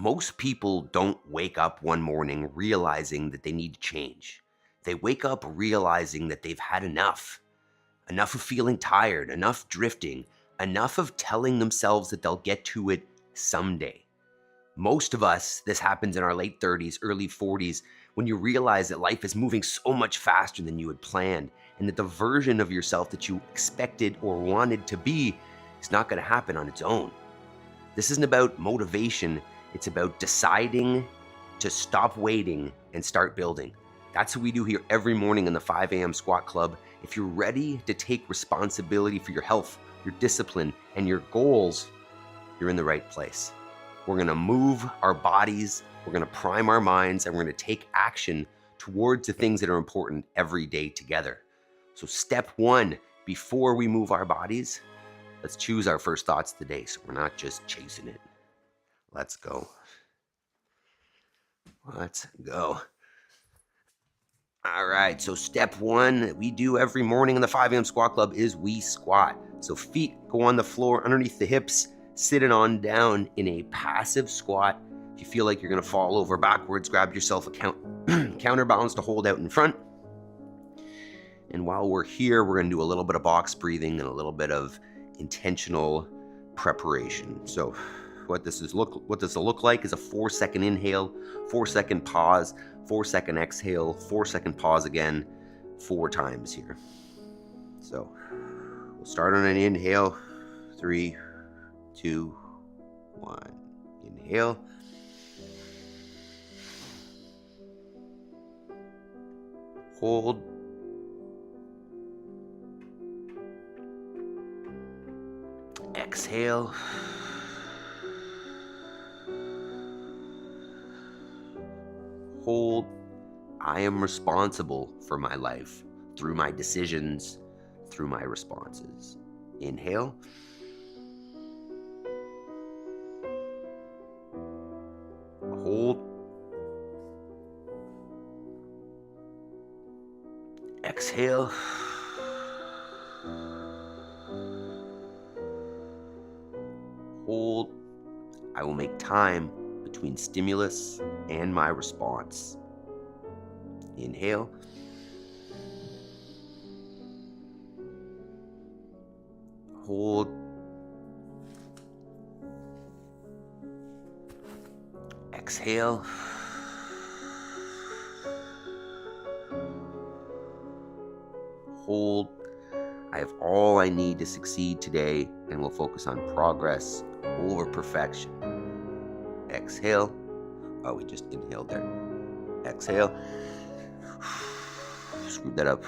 Most people don't wake up one morning realizing that they need to change. They wake up realizing that they've had enough. Enough of feeling tired, enough drifting, enough of telling themselves that they'll get to it someday. Most of us, this happens in our late 30s, early 40s, when you realize that life is moving so much faster than you had planned, and that the version of yourself that you expected or wanted to be is not going to happen on its own. This isn't about motivation. It's about deciding to stop waiting and start building. That's what we do here every morning in the 5 a.m. Squat Club. If you're ready to take responsibility for your health, your discipline, and your goals, you're in the right place. We're gonna move our bodies, we're gonna prime our minds, and we're gonna take action towards the things that are important every day together. So step one, before we move our bodies, let's choose our first thoughts today so we're not just chasing it. Let's go. Let's go. All right, so step one that we do every morning in the 5 a.m. Squat Club is we squat. So feet go on the floor underneath the hips, sitting on down in a passive squat. If you feel like you're gonna fall over backwards, grab yourself a counterbalance to hold out in front. And while we're here, we're gonna do a little bit of box breathing and a little bit of intentional preparation. So what this will look like is a 4-second inhale, 4-second pause, 4-second exhale, 4-second pause again, 4 times here. So we'll start on an inhale. 3, 2, 1. Inhale. Hold. Exhale. Hold. I am responsible for my life through my decisions, through my responses. Inhale. Hold. Exhale. Hold. I will make time between stimulus and my response. Inhale. Hold. Exhale. Hold. I have all I need to succeed today, and we'll focus on progress over perfection. Exhale. Oh, we just inhaled there. Exhale. Screwed that up.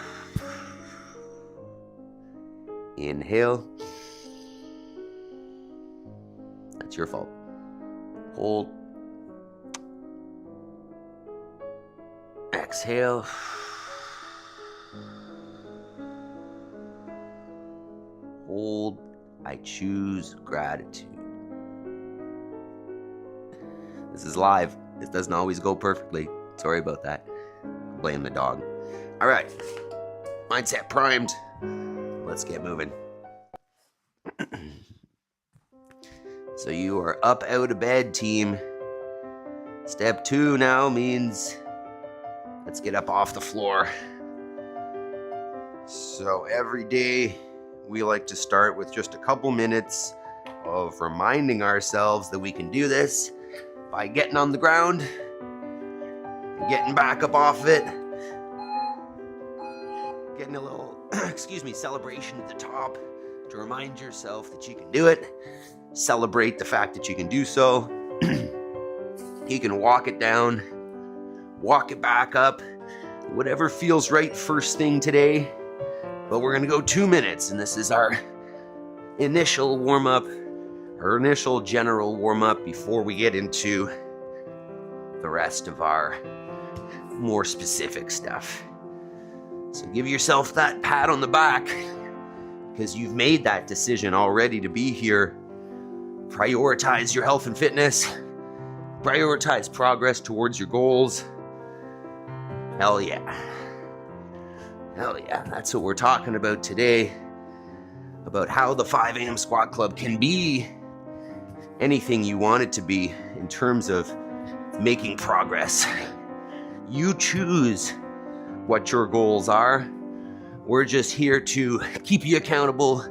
Inhale. That's your fault. Hold. Exhale. Hold. I choose gratitude. This is live. This doesn't always go perfectly. Sorry about that. Blame the dog. All right. Mindset primed. Let's get moving. So you are up out of bed, team. Step 2 now means let's get up off the floor. So every day we like to start with just a couple minutes of reminding ourselves that we can do this by getting on the ground and getting back up off it. Getting a little, celebration at the top to remind yourself that you can do it. Celebrate the fact that you can do so. You can walk it down, walk it back up, whatever feels right first thing today. But we're gonna go 2 minutes, and this is our initial warm-up, our initial general warm-up before we get into the rest of our more specific stuff. So give yourself that pat on the back, because you've made that decision already to be here. Prioritize your health and fitness. Prioritize progress towards your goals. Hell yeah. Hell yeah. That's what we're talking about today. About how the 5 a.m. Squat Club can be anything you want it to be in terms of making progress. You choose what your goals are. We're just here to keep you accountable,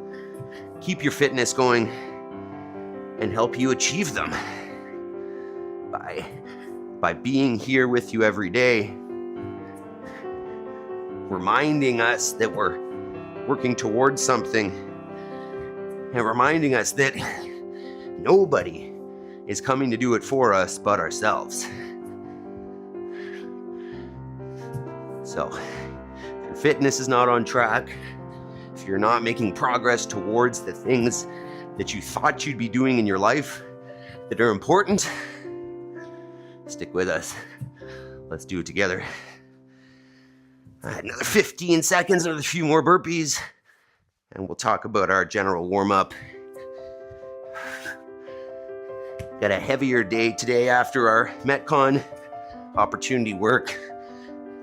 keep your fitness going, and help you achieve them by being here with you every day, reminding us that we're working towards something, and reminding us that nobody is coming to do it for us but ourselves. So, if your fitness is not on track, if you're not making progress towards the things that you thought you'd be doing in your life that are important, stick with us. Let's do it together. All right, another 15 seconds, another few more burpees, and we'll talk about our general warm-up. Got a heavier day today after our Metcon opportunity work.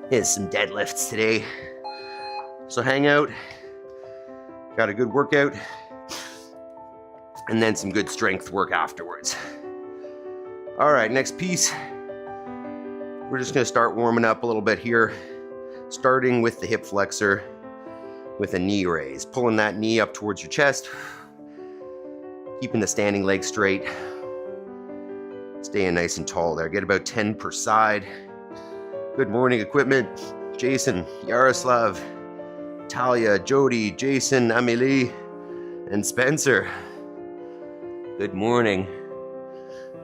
Is some deadlifts today. So hang out. Got a good workout. And then some good strength work afterwards. All right, next piece. We're just gonna start warming up a little bit here, starting with the hip flexor with a knee raise. Pulling that knee up towards your chest, keeping the standing leg straight, staying nice and tall there. Get about 10 per side. Good morning, equipment. Jason, Yaroslav, Talia, Jody, Jason, Amelie, and Spencer. Good morning.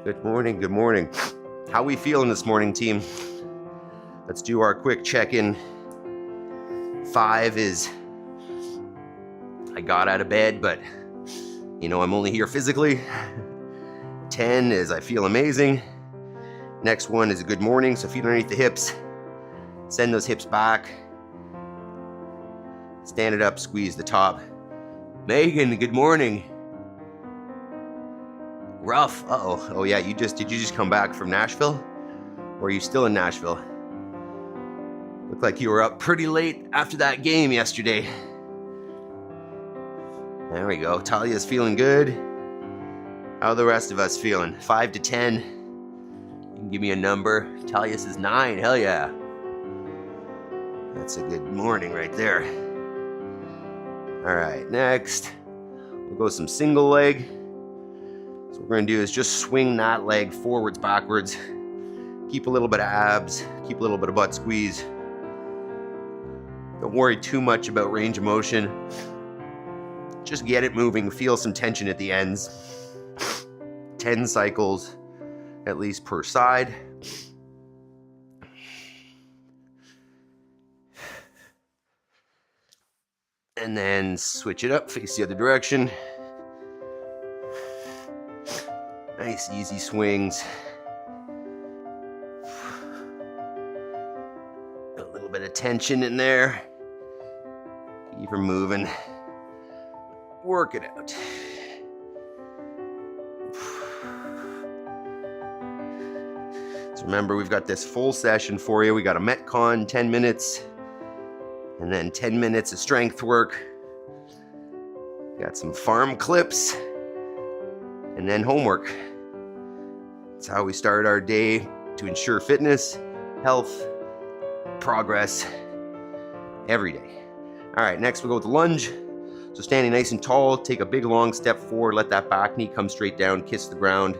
Good morning, good morning. How we feeling this morning, team? Let's do our quick check-in. 5 is I got out of bed, but I'm only here physically. 10 is I feel amazing. Next one is a good morning, so feet underneath the hips. Send those hips back. Stand it up, squeeze the top. Megan, good morning. Rough, uh-oh. Oh yeah, did you just come back from Nashville? Or are you still in Nashville? Looked like you were up pretty late after that game yesterday. There we go, Talia's feeling good. How are the rest of us feeling? 5 to 10. You can give me a number. Talia says 9, hell yeah. That's a good morning right there. All right, next, we'll go some single leg. So what we're gonna do is just swing that leg forwards, backwards. Keep a little bit of abs, keep a little bit of butt squeeze. Don't worry too much about range of motion. Just get it moving, feel some tension at the ends. 10 cycles, at least per side. And then switch it up, face the other direction. Nice, easy swings. A little bit of tension in there. Keep her moving. Work it out. So remember, we've got this full session for you. We got a Metcon, 10 minutes. And then 10 minutes of strength work. Got some farm clips. And then homework. That's how we start our day to ensure fitness, health, progress every day. All right, next we'll go with the lunge. So standing nice and tall, take a big long step forward, let that back knee come straight down, kiss the ground,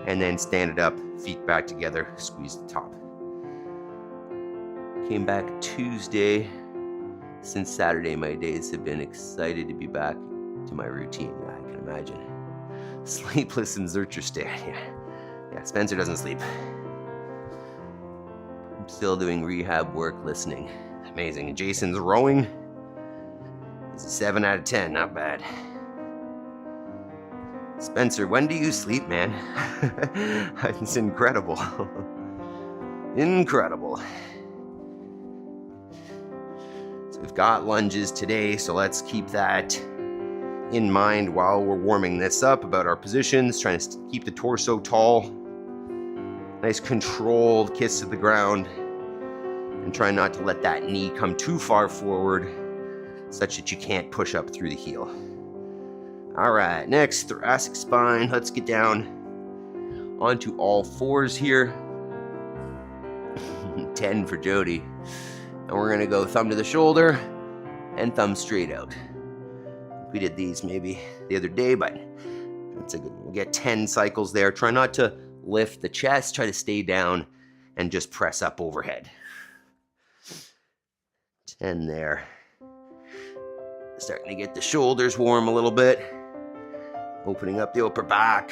and then stand it up, feet back together, squeeze the top. Came back Tuesday. Since Saturday, my days have been excited to be back to my routine. Yeah, I can imagine. Sleepless in Zurcherstadt. Yeah, Spencer doesn't sleep. I'm still doing rehab work, listening. Amazing. And Jason's rowing. It's a 7 out of 10, not bad. Spencer, when do you sleep, man? It's incredible. Incredible. So we've got lunges today, so let's keep that in mind while we're warming this up about our positions, trying to keep the torso tall. Nice controlled kiss to the ground. And try not to let that knee come too far forward such that you can't push up through the heel. All right, next, thoracic spine. Let's get down onto all fours here. 10 for Jody. And we're gonna go thumb to the shoulder and thumb straight out. We did these maybe the other day, but that's a good one. We'll get 10 cycles there. Try not to lift the chest. Try to stay down and just press up overhead. 10 there. Starting to get the shoulders warm a little bit. Opening up the upper back.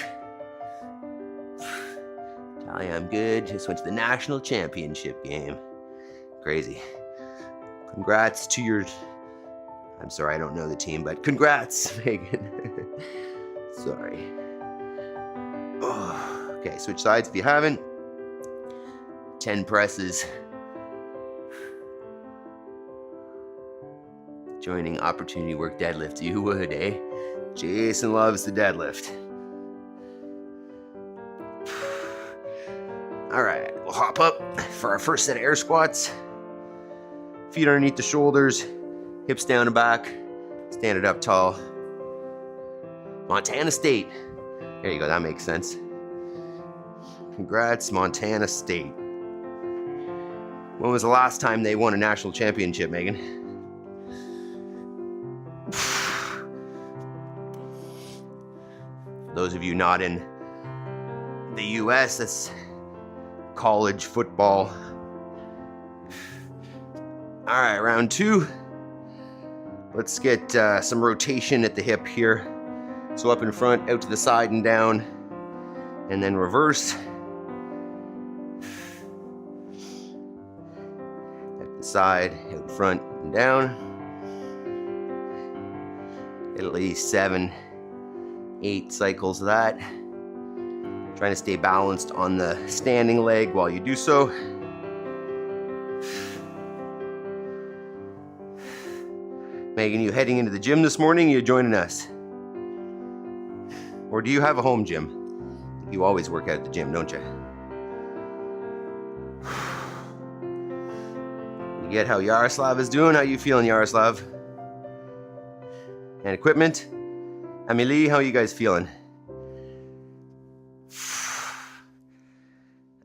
Talia, I'm good. Just went to the national championship game. Crazy. Congrats to your... I'm sorry, I don't know the team, but congrats, Megan. Sorry. Oh, okay, switch sides if you haven't. 10 presses. Joining opportunity work deadlift. You would, eh? Jason loves the deadlift. All right, we'll hop up for our first set of air squats. Feet underneath the shoulders, hips down and back, stand it up tall. Montana State. There you go, that makes sense. Congrats, Montana State. When was the last time they won a national championship, Megan? Those of you not in the US, that's college football. All right, round 2. Let's get some rotation at the hip here. So up in front, out to the side and down, and then reverse. At the side, out in front and down. At least 7, 8 cycles of that. Trying to stay balanced on the standing leg while you do so. Megan, you heading into the gym this morning? Or you joining us? Or do you have a home gym? You always work out at the gym, don't you? You get how Yaroslav is doing? How you feeling, Yaroslav? And equipment? Amelie, how are you guys feeling?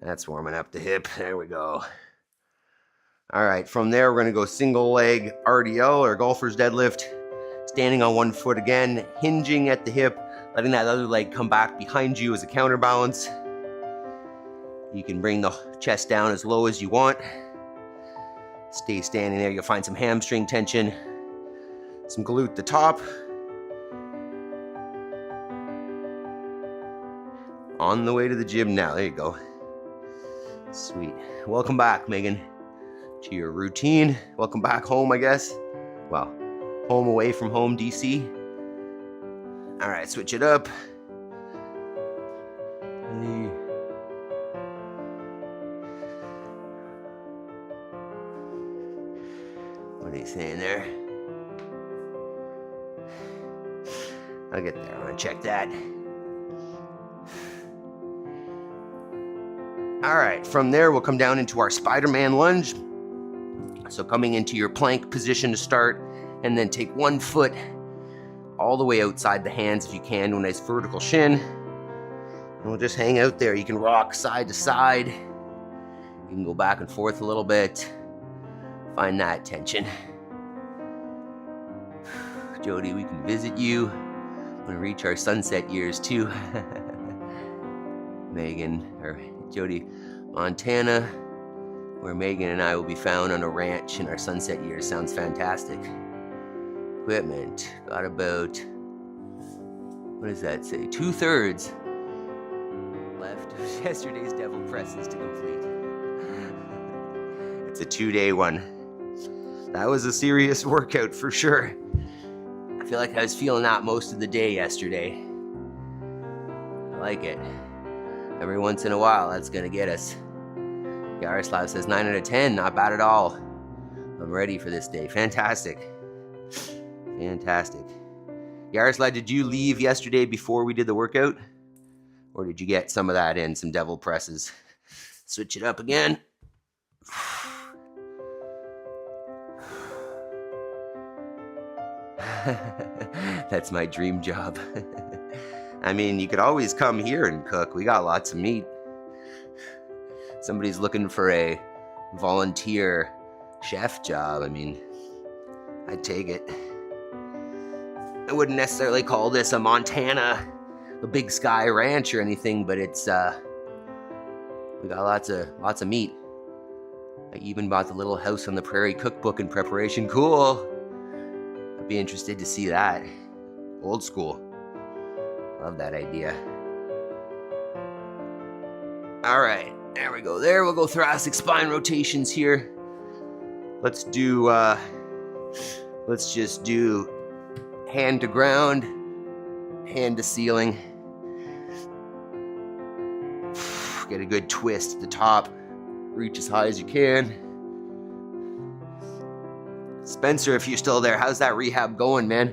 That's warming up the hip. There we go. All right, from there, we're going to go single leg RDL or golfer's deadlift. Standing on one foot again, hinging at the hip, letting that other leg come back behind you as a counterbalance. You can bring the chest down as low as you want. Stay standing there. You'll find some hamstring tension, some glute at the top. On the way to the gym now. There you go. Sweet. Welcome back, Megan, to your routine. Welcome back home, I guess. Well, home away from home, DC. All right, switch it up. What are you saying there? I'll get there. I'm gonna check that. All right, from there, we'll come down into our Spider-Man lunge. So coming into your plank position to start, and then take one foot all the way outside the hands if you can, to a nice vertical shin. And we'll just hang out there. You can rock side to side. You can go back and forth a little bit. Find that tension. Jody, we can visit you when we reach our sunset years too. Megan, or Jody, Montana, where Megan and I will be found on a ranch in our sunset years. Sounds fantastic. Equipment, got about, what does that say? 2/3 left of yesterday's devil presses to complete. It's a 2-day one. That was a serious workout for sure. I feel like I was feeling that most of the day yesterday. I like it. Every once in a while, that's gonna get us. Yaroslav says 9 out of 10, not bad at all. I'm ready for this day. Fantastic. Fantastic. Yaroslav, did you leave yesterday before we did the workout? Or did you get some of that in, some devil presses? Switch it up again. That's my dream job. I mean, you could always come here and cook. We got lots of meat. Somebody's looking for a volunteer chef job. I mean, I'd take it. I wouldn't necessarily call this a Montana, a Big Sky Ranch or anything, but it's we got lots of meat. I even bought the Little House on the Prairie cookbook in preparation. Cool. I'd be interested to see that. Old school. Love that idea. All right, there we go. We'll go thoracic spine rotations here. Let's just do hand to ground, hand to ceiling. Get a good twist at the top. Reach as high as you can. Spencer, if you're still there, how's that rehab going, man?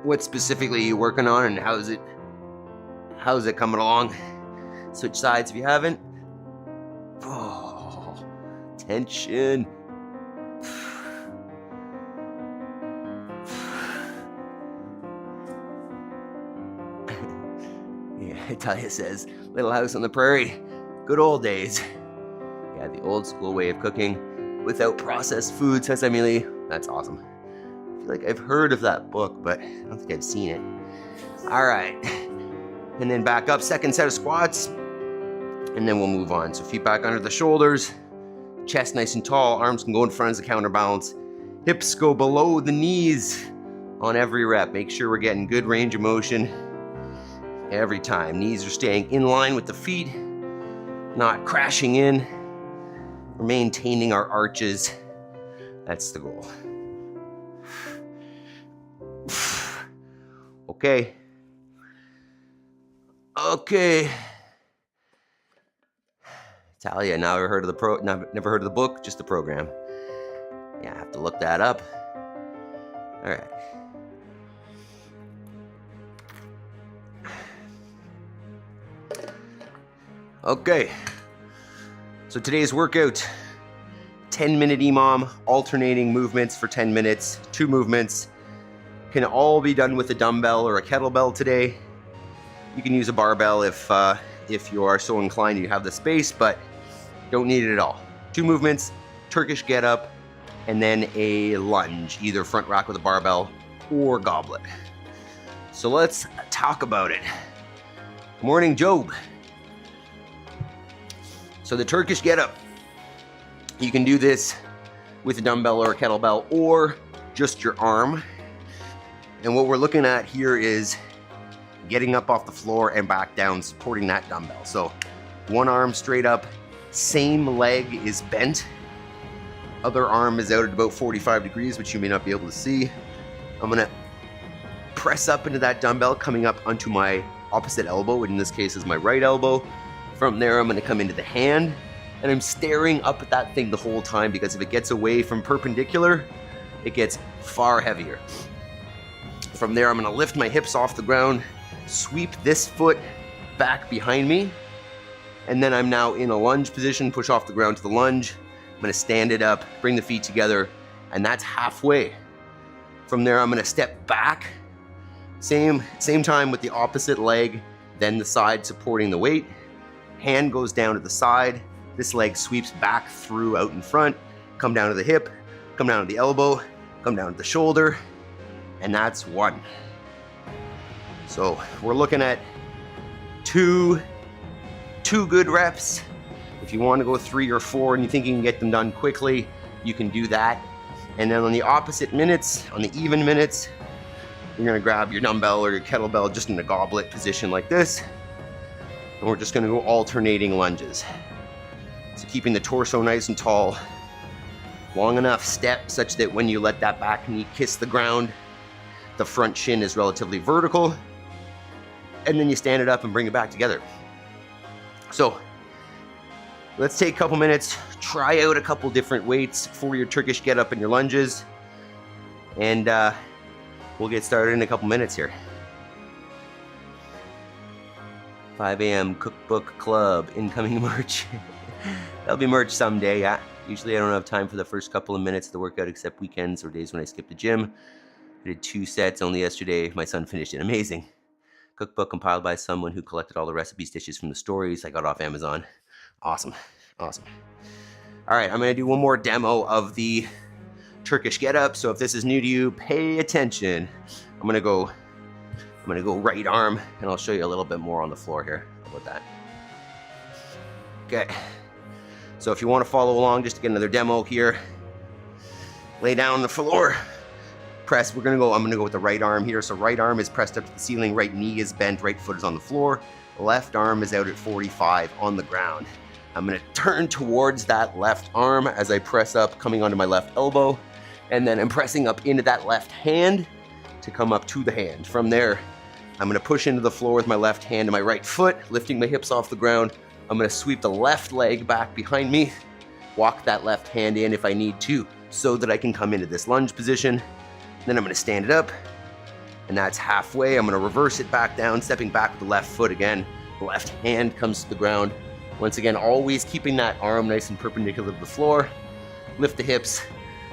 What specifically are you working on, and how's it coming along? Switch sides if you haven't. Oh, tension. Yeah, Italia says, Little House on the Prairie. Good old days. Yeah, the old school way of cooking without processed food, says Emily. That's awesome. I feel like I've heard of that book, but I don't think I've seen it. All right. And then back up, second set of squats. And then we'll move on. So feet back under the shoulders, chest nice and tall, arms can go in front as a counterbalance. Hips go below the knees on every rep. Make sure we're getting good range of motion every time. Knees are staying in line with the feet, not crashing in. We're maintaining our arches. That's the goal. Okay. Talia, never heard of the book, just the program. Yeah, I have to look that up. All right. Okay. So today's workout, 10-minute EMOM, alternating movements for 10 minutes, 2 movements. Can all be done with a dumbbell or a kettlebell today. You can use a barbell if you are so inclined, you have the space, but don't need it at all. 2 movements, Turkish Get-Up, and then a lunge, either front rack with a barbell or goblet. So let's talk about it. Good morning, Job. So the Turkish Get-Up, you can do this with a dumbbell or a kettlebell or just your arm. And what we're looking at here is getting up off the floor and back down, supporting that dumbbell. So one arm straight up, same leg is bent. Other arm is out at about 45 degrees, which you may not be able to see. I'm gonna press up into that dumbbell, coming up onto my opposite elbow, which in this case is my right elbow. From there, I'm gonna come into the hand, and I'm staring up at that thing the whole time, because if it gets away from perpendicular, it gets far heavier. From there, I'm gonna lift my hips off the ground, sweep this foot back behind me, and then I'm now in a lunge position, push off the ground to the lunge. I'm gonna stand it up, bring the feet together, and that's halfway. From there, I'm gonna step back, same time with the opposite leg, then the side supporting the weight. Hand goes down to the side, this leg sweeps back through out in front, come down to the hip, come down to the elbow, come down to the shoulder, and that's 1. So we're looking at two good reps. If you want to go 3 or 4 and you think you can get them done quickly, you can do that. And then on the opposite minutes, on the even minutes, you're gonna grab your dumbbell or your kettlebell just in a goblet position like this. And we're just gonna go alternating lunges. So keeping the torso nice and tall, long enough step such that when you let that back knee kiss the ground, the front shin is relatively vertical, and then you stand it up and bring it back together. So let's take a couple minutes, try out a couple different weights for your Turkish Get-Up and your lunges, and we'll get started in a couple minutes here. 5 a.m. Cookbook Club, incoming merch. There'll be merch someday, yeah. Usually I don't have time for the first couple of minutes of the workout except weekends or days when I skip the gym. I did 2 sets only yesterday. My son finished it. Amazing. Cookbook compiled by someone who collected all the recipe dishes from the stories I got off Amazon. Awesome. Awesome. All right, I'm going to do one more demo of the Turkish Get-Up. So if this is new to you, pay attention. I'm going to go right arm, and I'll show you a little bit more on the floor here. How about that? Okay. So if you want to follow along, just to get another demo here, lay down on the floor, press. I'm gonna go with the right arm here. So right arm is pressed up to the ceiling, right knee is bent, right foot is on the floor, left arm is out at 45 on the ground. I'm gonna turn towards that left arm as I press up, coming onto my left elbow, and then I'm pressing up into that left hand to come up to the hand. From there, I'm gonna push into the floor with my left hand and my right foot, lifting my hips off the ground. I'm gonna sweep the left leg back behind me, walk that left hand in if I need to, so that I can come into this lunge position. Then I'm gonna stand it up, and that's halfway. I'm gonna reverse it back down, stepping back with the left foot again. The left hand comes to the ground. Once again, always keeping that arm nice and perpendicular to the floor. Lift the hips,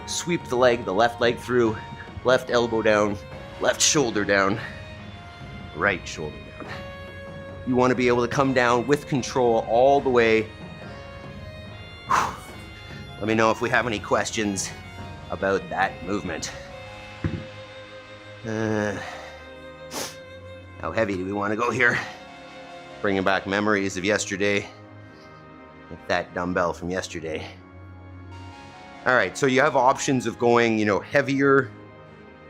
sweep the left leg through, left elbow down, left shoulder down, right shoulder down. You wanna be able to come down with control all the way. Let me know if we have any questions about that movement. How heavy do we want to go here? Bringing back memories of yesterday with that dumbbell from yesterday. All right, so you have options of going, heavier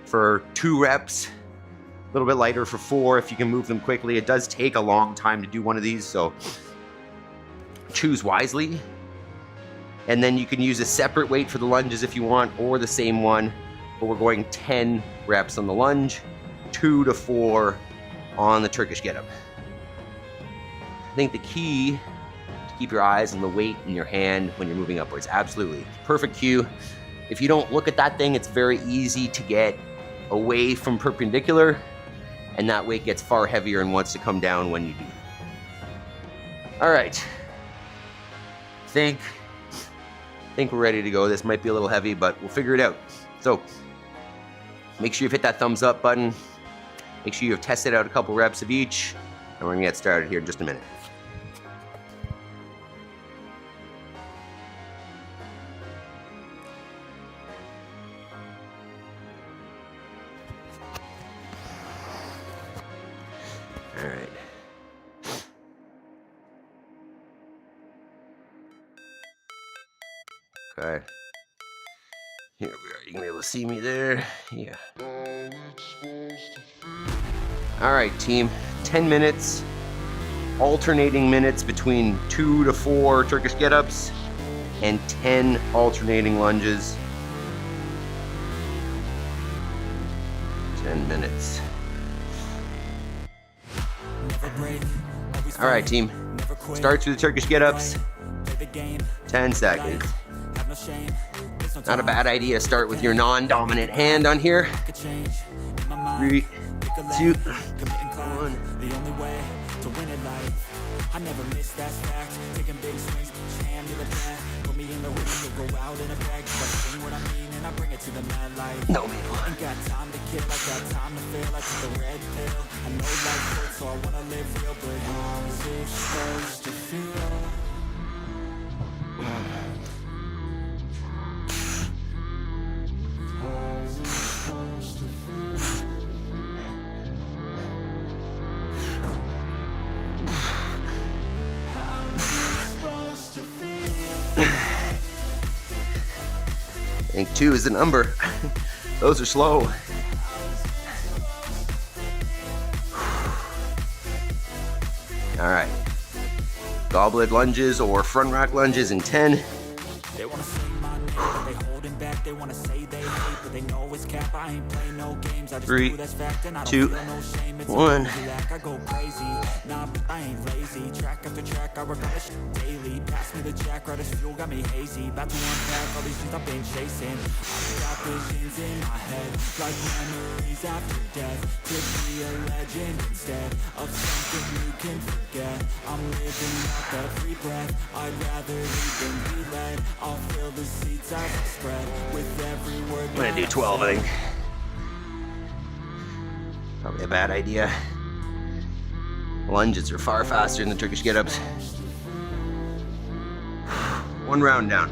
for 2 reps, a little bit lighter for 4 if you can move them quickly. It does take a long time to do one of these, so choose wisely. And then you can use a separate weight for the lunges if you want, or the same one, but we're going 10 reps on the lunge, 2 to 4 on the Turkish Get-Up. I think the key to keep your eyes on the weight in your hand when you're moving upwards. Absolutely. Perfect cue. If you don't look at that thing, it's very easy to get away from perpendicular, and that weight gets far heavier and wants to come down when you do. All right. I think we're ready to go. This might be a little heavy, but we'll figure it out. So make sure you've hit that thumbs up button. Make sure you've tested out a couple reps of each, and we're gonna get started here in just a minute. All right. Okay. Here we are. You can be able to see me there. Yeah. All right, team. 10 minutes, alternating minutes between 2 to 4 Turkish Get-Ups and 10 alternating lunges. 10 minutes. All right, team. Starts with the Turkish Get-Ups. 10 seconds. Not a bad idea to start with your non-dominant hand on here. 3, 2, 1. I never miss that fact. Taking big swings, hand to the bat. Put me in the ring, you'll go out in a bag. But what I mean, and I bring it to the mad light. No, man. Ain't got time to kill, I got time to feel. I took the red pill. I know life hurts, so I wanna live real. But how's it supposed to feel? I think 2 is the number. Those are slow. All right. Goblet lunges or front rack lunges in 10. They wanna say my name, but they holding back. They wanna say they hate, but they know it's cap. I ain't play no games. I just 3, 2, 1. I go crazy. Nah, but I ain't lazy. Track after track, I work on this daily. Pass me the jack, right as fuel, got me hazy. About to unpack all these things I've been chasing. I've got visions in my head, like memories after death. To be a legend instead of something you can forget. I'm living out every breath. I'd rather lead than be led. I'll fill the seats as I spread with every word. I'm gonna do 12, I think. Probably a bad idea. Lunges are far faster than the Turkish get-ups. 1 round down.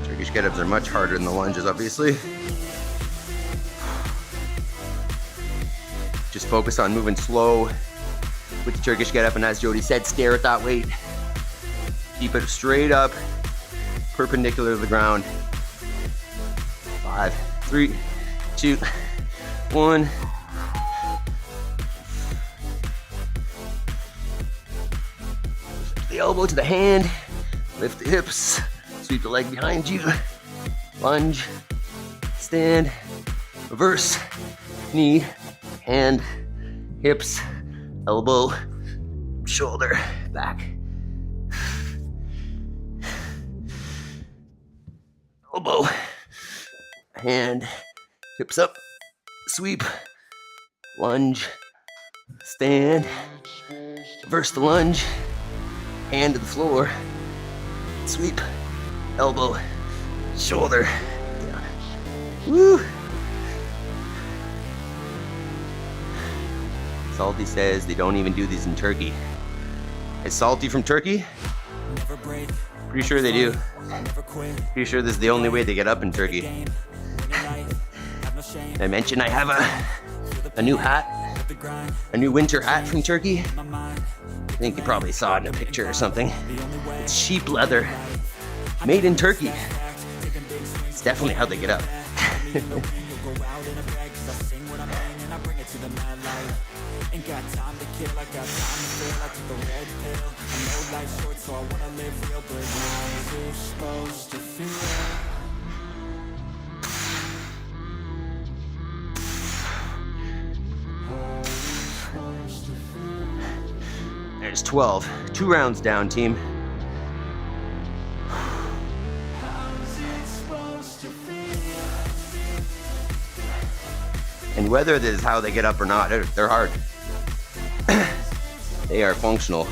Turkish get-ups are much harder than the lunges, obviously. Just focus on moving slow with the Turkish get-up, and as Jody said, stare at that weight. Keep it straight up, perpendicular to the ground. 5, 3, 2, 1. Lift the elbow to the hand, lift the hips, sweep the leg behind you, lunge, stand, reverse, knee, hand, hips, elbow, shoulder, back. Elbow, hand, hips up, sweep, lunge, stand, reverse the lunge, hand to the floor, sweep, elbow, shoulder, down. Woo! Salty says they don't even do these in Turkey. Is Salty from Turkey? Pretty sure they do. Pretty sure this is the only way they get up in Turkey. I mentioned I have a new hat, a new winter hat from Turkey. I think you probably saw it in a picture or something. It's sheep leather, made in Turkey. It's definitely how they get up. Ain't got time to kill, I got time to feel. I took the red pill. I know life's short, so I wanna live real, but how's it supposed to feel? There's 12. 2 rounds down, team. And whether this is how they get up or not, they're hard. They are functional.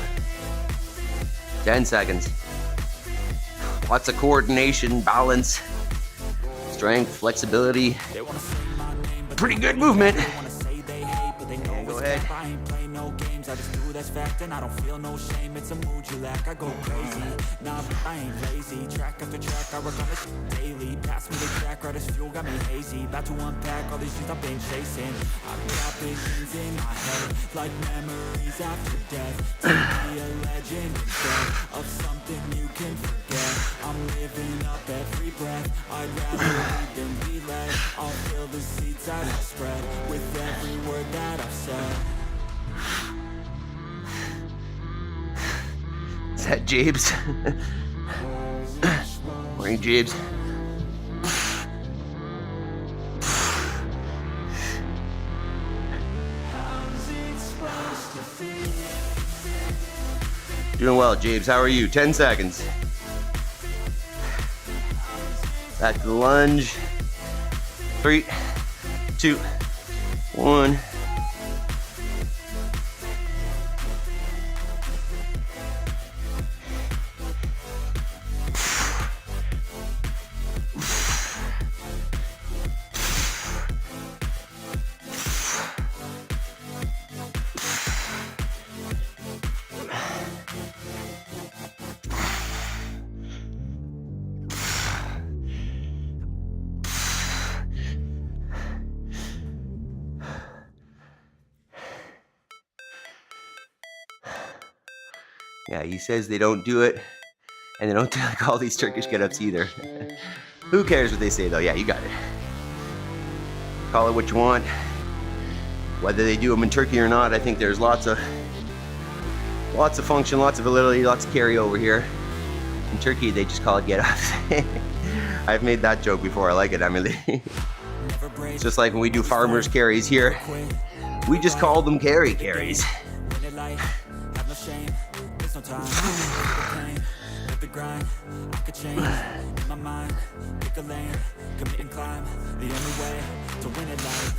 10 seconds. Lots of coordination, balance, strength, flexibility. Pretty good movement. And go ahead. I just do that's fact and I don't feel no shame. It's a mood you lack. I go crazy. Nah, but I ain't lazy. Track after track, I work on this daily. Pass me the track, right as fuel got me hazy. About to unpack all these things I've been chasing. I've got visions in my head, like memories after death. To be a legend instead of something you can forget. I'm living up every breath. I'd rather lead than be led. I'll fill the seats as I spread with every word that I've said. Is that Jabes? Morning, Jabes. Doing well, Jabes. How are you? 10 seconds. Back to the lunge. 3, 2, 1. Yeah, he says they don't do it, and they don't do like all these Turkish get-ups either. Who cares what they say though? Yeah, you got it. Call it what you want. Whether they do them in Turkey or not, I think there's lots of function, lots of validity, lots of carryover here. In Turkey, they just call it get-ups. I've made that joke before. I like it, Emily. It's just like when we do farmers carries here, we just call them carries. Grind, I could change my mind, pick a lane, commit and climb. The only way to win at life.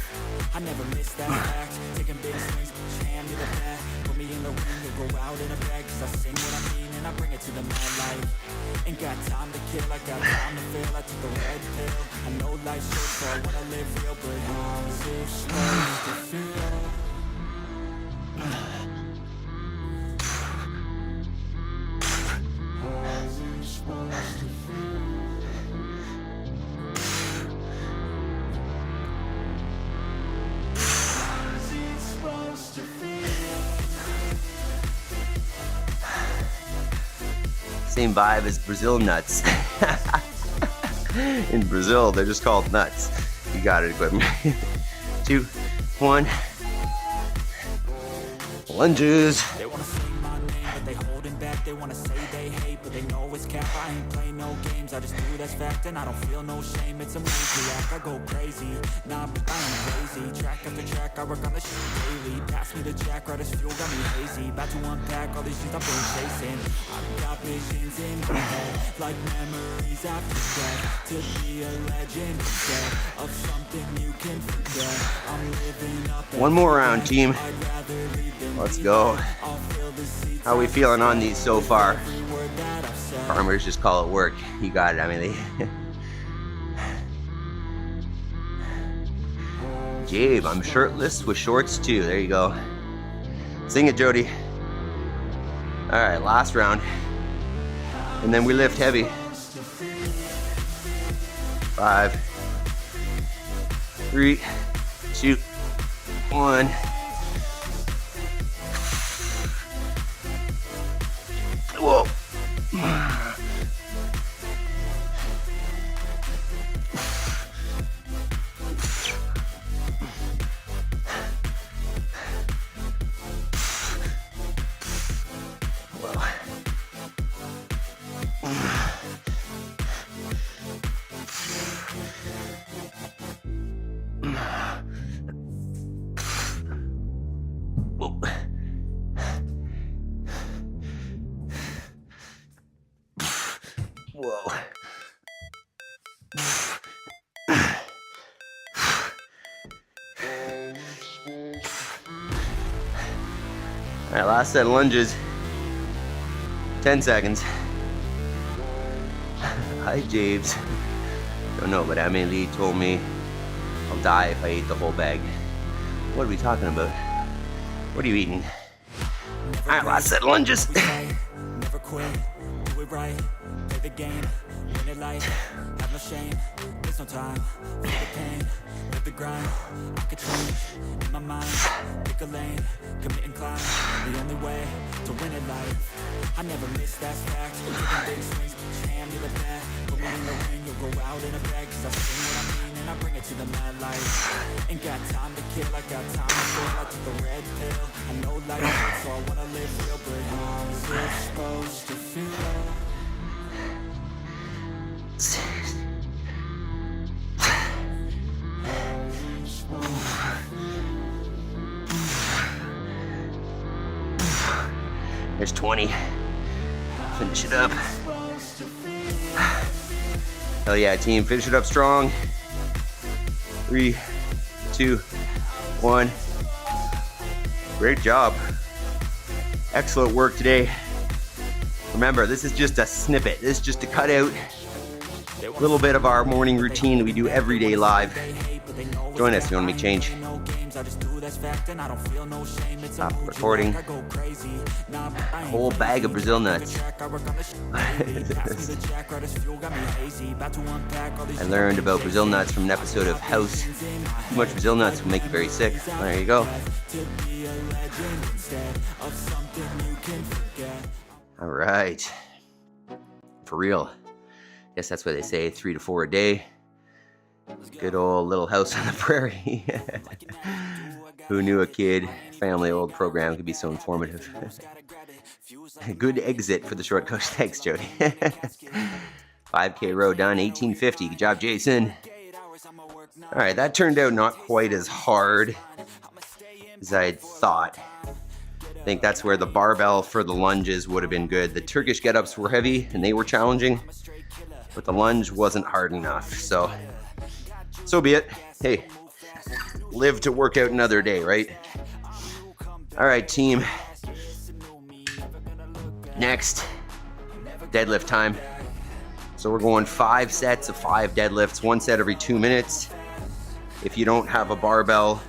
I never miss that fact. Taking big swings, put your hand to the bat. Put me me in the ring, you'll go out in a bag, 'cause I sing what I mean and I bring it to the mad light. Ain't got time to kill, I got time to feel. I took the red pill, I know life's short, so I wanna live real. But how's it supposed to feel? How's it supposed to feel? How's it supposed to feel? Same vibe as Brazil nuts. In Brazil, they're just called nuts. You got it, equipment. 2, 1. Lunges. They wanna say my name, but they holding back. They wanna say they hate, but they know it's cap. I ain't play no games, I just do that's fact. And I don't feel no shame, it's a maniac. I go crazy, nah, but I ain't lazy. Track after track, I work on the shit daily. Pass me the jack, right as fuel, got me hazy. About to unpack all these things I've been chasing. I've got visions in my head, like memories after death. To be a legend instead of something you can forget. I'm living up. One more round, team. Let's go. How are we feeling on these so far? Farmers just call it work. You got it, Emily. Jabe, I'm shirtless with shorts too. There you go. Sing it, Jody. All right, last round. And then we lift heavy. 5, 3, 2, 1. Whoa. Whoa. All right, last set of lunges. 10 seconds. Hi, James. Don't know, but Emily told me I'll die if I eat the whole bag. What are we talking about? What are you eating? All right, last set of lunges. Never quit, do it right, play the game, win it life, have no shame, there's no time, feel the pain, live the grind, I could change, in my mind, pick a lane, commit and climb, the only way to win it life, I never miss, that's fact, we're taking big swings, put your hand to the back, put me in the ring, you'll go out in a bag, 'cause I sing what I mean and I bring it to the mad light, ain't got time to kill, I got time to feel, I took the red pill, I know life hurts, so I wanna live real, but how's it supposed to feel? There's 20. Finish it up. Hell yeah, team. Finish it up strong. 3, 2, 1. Great job. Excellent work today. Remember, this is just a snippet. This is just a cutout. A little bit of our morning routine that we do every day live. Join us if you want to make change. Stop recording. A whole bag of Brazil nuts. I learned about Brazil nuts from an episode of House. Too much Brazil nuts will make you very sick. There you go. All right. For real. Guess that's what they say, 3 to 4 a day. Good old Little House on the Prairie. Who knew a kid, family old program could be so informative. Good exit for the short coach. Thanks, Jody. 5K row done, 1850. Good job, Jason. All right, that turned out not quite as hard as I had thought. I think that's where the barbell for the lunges would have been good. The Turkish Get-Ups were heavy and they were challenging, but the lunge wasn't hard enough. So be it. Hey, live to work out another day, right? All right, team. next, deadlift time. So we're going 5 sets of 5 deadlifts, 1 set every 2 minutes. If you don't have a barbell,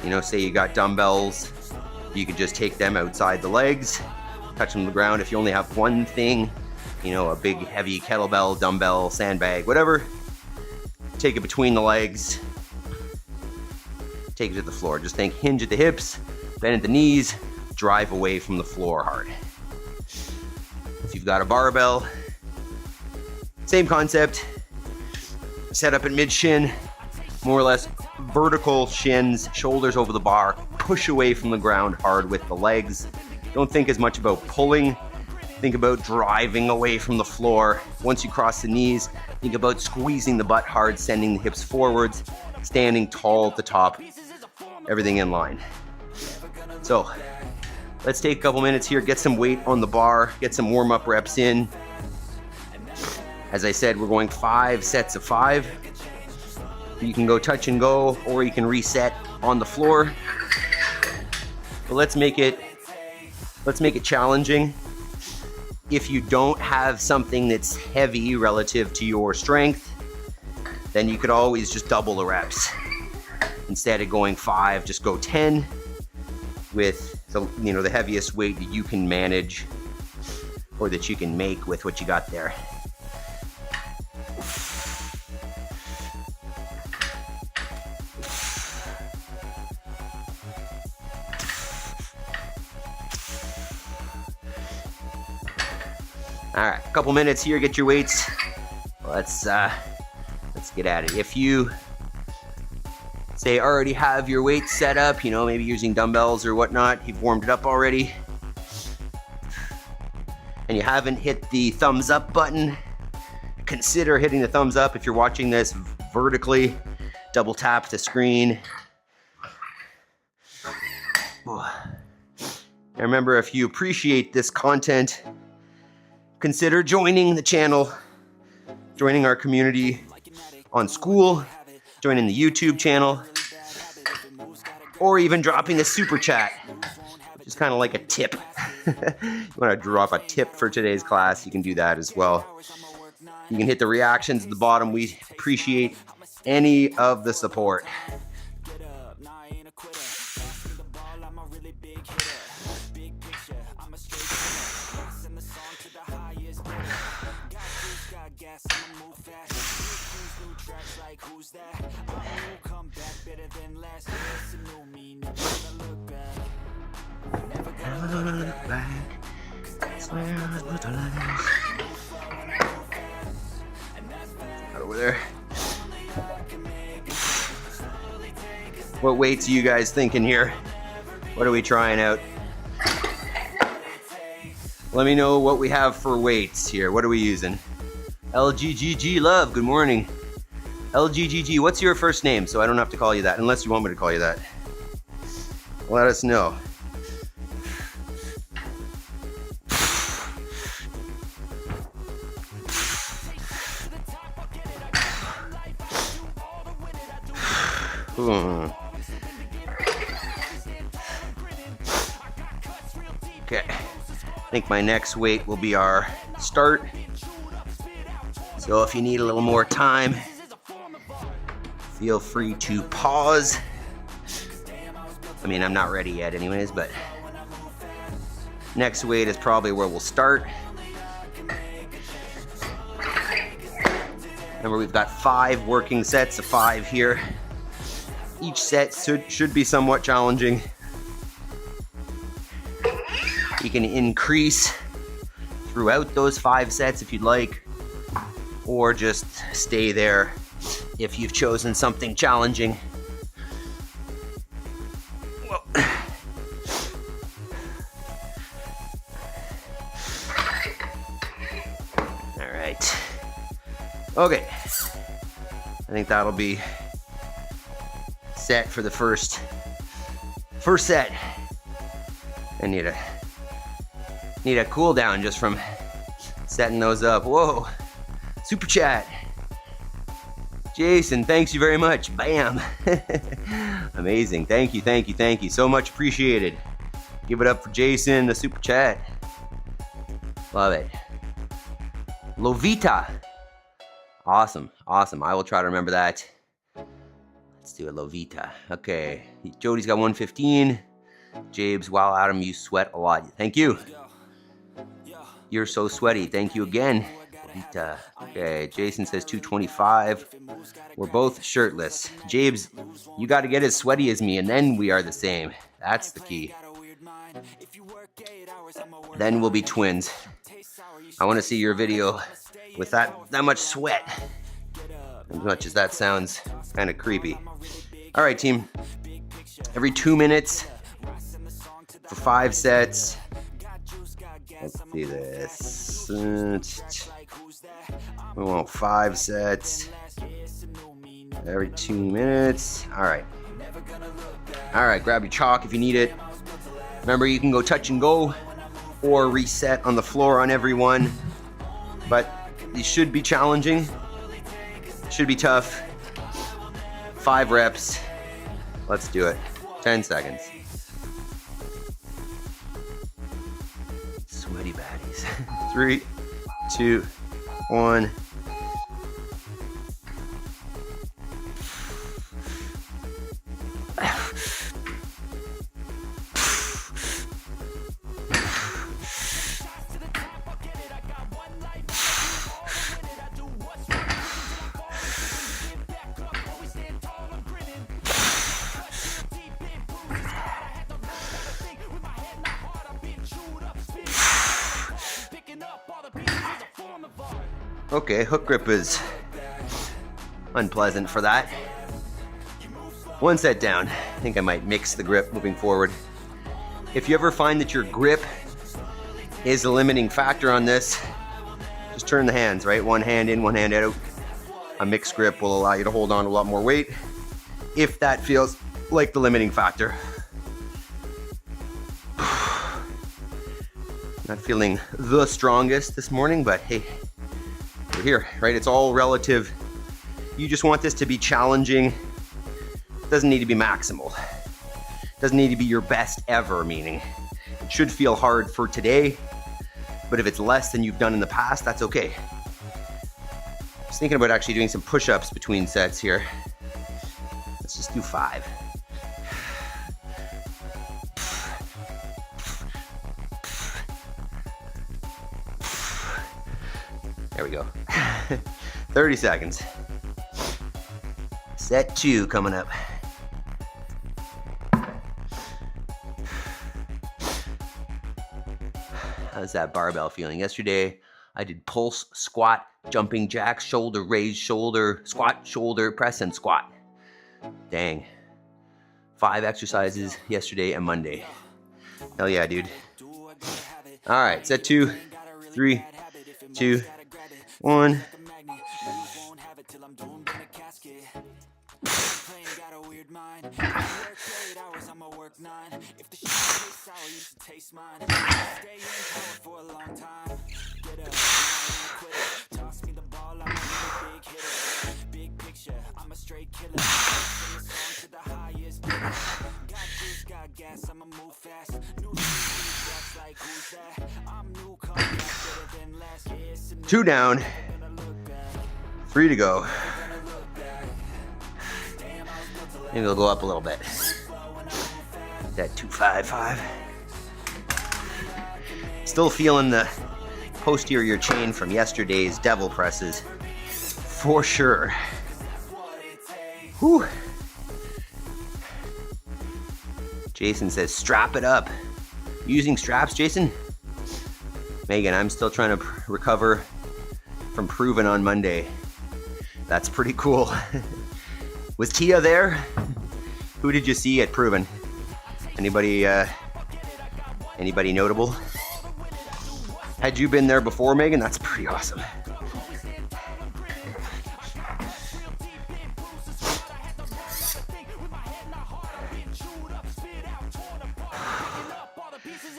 you know, say you got dumbbells, you could just take them outside the legs, touch them to the ground. If you only have one thing, you know, a big heavy kettlebell, dumbbell, sandbag, whatever, take it between the legs, take it to the floor. Just think hinge at the hips, bend at the knees, drive away from the floor hard. If you've got a barbell, same concept, set up at mid shin, more or less vertical shins, shoulders over the bar, push away from the ground hard with the legs. Don't think as much about pulling, think about driving away from the floor. Once you cross the knees, think about squeezing the butt hard, sending the hips forwards, standing tall at the top, everything in line. So let's take a couple minutes here, get some weight on the bar, get some warm-up reps in. As I said, we're going 5 sets of 5. You can go touch and go, or you can reset on the floor. But let's make it challenging. If you don't have something that's heavy relative to your strength, then you could always just double the reps. Instead of going 5, just go 10 with the, you know, the heaviest weight that you can manage or that you can make with what you got there. All right, a couple minutes here, get your weights. Let's get at it. If you say already have your weights set up, you know, maybe using dumbbells or whatnot, you've warmed it up already, and you haven't hit the thumbs up button, consider hitting the thumbs up. If you're watching this vertically, double tap the screen. And remember, if you appreciate this content, consider joining the channel, joining our community on School, joining the YouTube channel, or even dropping a super chat, which is kind of like a tip. You want to drop a tip for today's class, you can do that as well. You can hit the reactions at the bottom. We appreciate any of the support. Out over there. What weights are you guys thinking here? What are we trying out? Let me know what we have for weights here. What are we using? LGGG Love, good morning. LGGG, what's your first name? So I don't have to call you that, unless you want me to call you that. Let us know. Okay, I think my next weight will be our start. So if you need a little more time, feel free to pause. I mean, I'm not ready yet anyways, but next weight is probably where we'll start. Remember, we've got 5 working sets of 5 here. Each set should be somewhat challenging. You can increase throughout those 5 sets if you'd like, or just stay there if you've chosen something challenging. Whoa. All right. Okay. I think that'll be set for the first set. I need a cool down just from setting those up. Whoa. Super chat. Jason, thanks you very much. Bam. Amazing. Thank you. So much appreciated. Give it up for Jason, the super chat. Love it. Lovita. Awesome, awesome. I will try to remember that. Let's do a Lovita. Okay, Jody's got 115. Jabes, wow, Adam, you sweat a lot. Thank you. You're so sweaty. Thank you again. Lovita. Okay, Jason says 225. We're both shirtless. Jabes, you got to get as sweaty as me, and then we are the same. That's the key. Then we'll be twins. I want to see your video with that much sweat. As much as that sounds kind of creepy. All right, team. Every 2 minutes for 5 sets. Let's see this. We want 5 sets. Every 2 minutes. All right. All right, grab your chalk if you need it. Remember, you can go touch and go or reset on the floor on every one. But these should be challenging. Should be tough. 5 reps. Let's do it. 10 seconds. Sweaty baddies. 3, 2, 1. Okay, hook grip is unpleasant for that. 1 set down. I think I might mix the grip moving forward. If you ever find that your grip is a limiting factor on this, just turn the hands, right? 1 hand in, 1 hand out. A mixed grip will allow you to hold on to a lot more weight if that feels like the limiting factor. Not feeling the strongest this morning, but hey, we're here, right? It's all relative. You just want this to be challenging. It doesn't need to be maximal. It doesn't need to be your best ever, meaning it should feel hard for today, but if it's less than you've done in the past, that's okay. I was thinking about actually doing some push-ups between sets here. Let's just do 5. There we go. 30 seconds. Set 2 coming up. How's that barbell feeling? Yesterday, I did pulse, squat, jumping jacks, shoulder, raise, shoulder, squat, shoulder, press, and squat. Dang. 5 exercises yesterday and Monday. Hell yeah, dude. All right, set 2, 3, 2, 1. Two down, 3 to go. Maybe we'll go up a little bit. That 255. Still feeling the posterior chain from yesterday's devil presses, for sure. Whew. Jason says, strap it up. Using straps, Jason? Megan, I'm still trying to recover from Proven on Monday. That's pretty cool. Was Tia there? Who did you see at Proven? Anybody notable? Had you been there before, Megan? That's pretty awesome.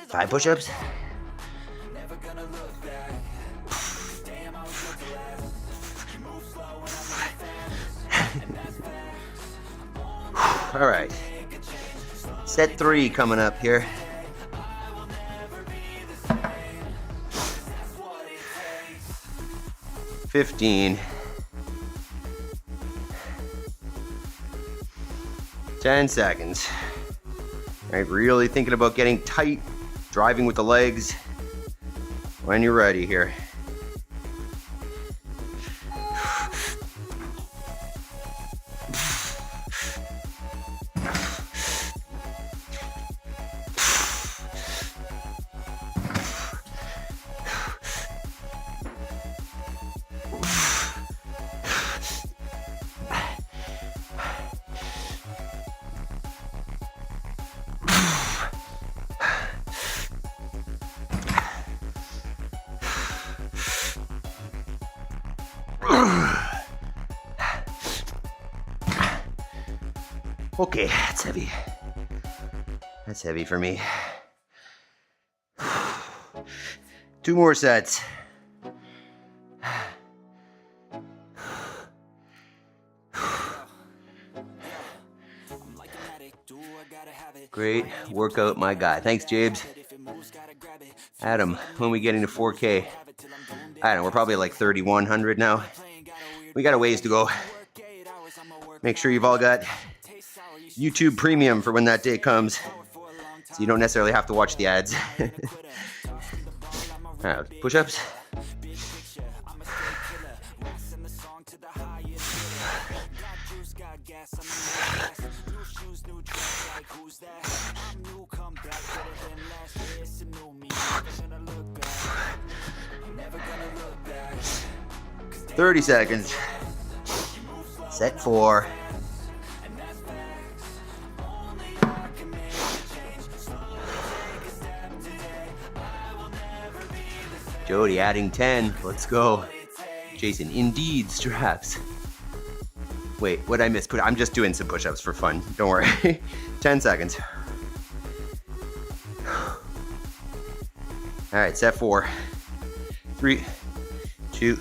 Five push-ups. All right. Set 3 coming up here. 15. 10 seconds. All right, really thinking about getting tight, driving with the legs when you're ready here. Okay, that's heavy. That's heavy for me. 2 more sets. Great workout, my guy. Thanks, Jabes. Adam, when are we getting to 4K? I don't know, we're probably like 3,100 now. We got a ways to go. Make sure you've all got YouTube Premium for when that day comes, so you don't necessarily have to watch the ads. All right, push-ups. "30 seconds. Set 4. Jody adding 10. Let's go. Jason, indeed, straps. Wait, what'd I miss? I'm just doing some push-ups for fun. Don't worry. 10 seconds. All right, set 4. 3, 2,